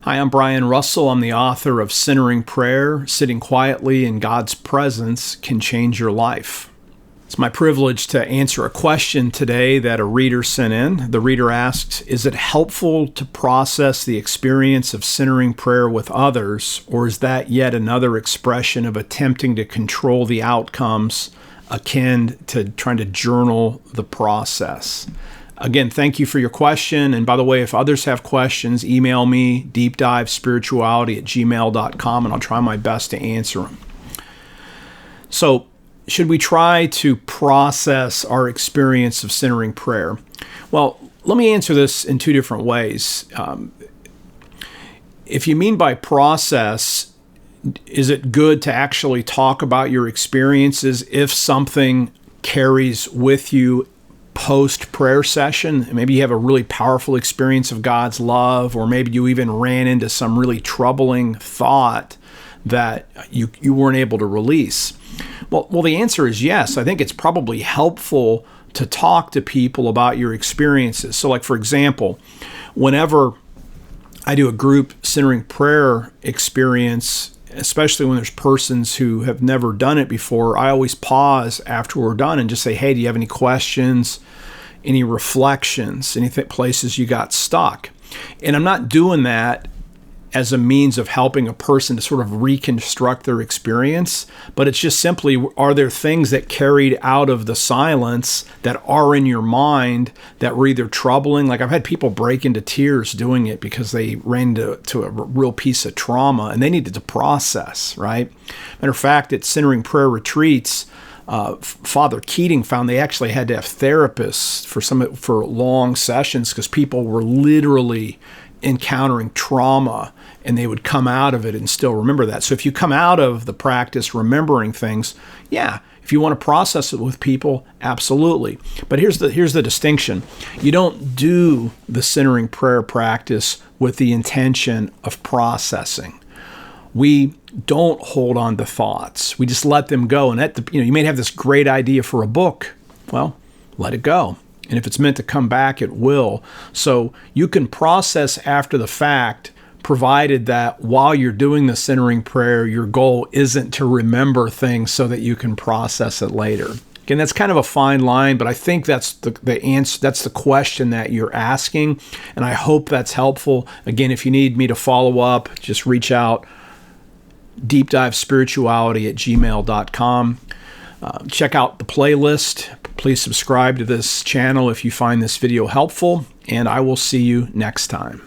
Hi, I'm Brian Russell. I'm the author of Centering Prayer. Sitting quietly in God's presence can change your life. It's my privilege to answer a question today that a reader sent in. The reader asks, is it helpful to process the experience of centering prayer with others, or is that yet another expression of attempting to control the outcomes akin to trying to journal the process? Again, thank you for your question. And by the way, if others have questions, email me, deepdivespirituality@gmail.com, and I'll try my best to answer them. So, should we try to process our experience of centering prayer? Well, let me answer this in two different ways. If you mean by process, is it good to actually talk about your experiences if something carries with you post-prayer session? Maybe you have a really powerful experience of God's love, or maybe you even ran into some really troubling thought that you weren't able to release. Well, the answer is yes. I think it's probably helpful to talk to people about your experiences. So like, for example, whenever I do a group centering prayer experience, especially when there's persons who have never done it before, I always pause after we're done and just say, hey, do you have any questions, any reflections, any places you got stuck? And I'm not doing that as a means of helping a person to sort of reconstruct their experience, but it's just simply, are there things that carried out of the silence that are in your mind that were either troubling? Like I've had people break into tears doing it because they ran to a real piece of trauma and they needed to process, right? Matter of fact, at Centering Prayer retreats, Father Keating found they actually had to have therapists for long sessions because people were literally encountering trauma and they would come out of it and still remember that. So if you come out of the practice remembering things, yeah, if you want to process it with people, absolutely. But here's the distinction. You don't do the centering prayer practice with the intention of processing. We don't hold on to thoughts. We just let them go. And you may have this great idea for a book. Well, let it go. And if it's meant to come back, it will. So you can process after the fact, provided that while you're doing the centering prayer, your goal isn't to remember things so that you can process it later. Again, that's kind of a fine line, but I think that's the answer. That's the question that you're asking, and I hope that's helpful. Again, if you need me to follow up, just reach out, deepdivespirituality@gmail.com. Check out the playlist. Please subscribe to this channel if you find this video helpful, and I will see you next time.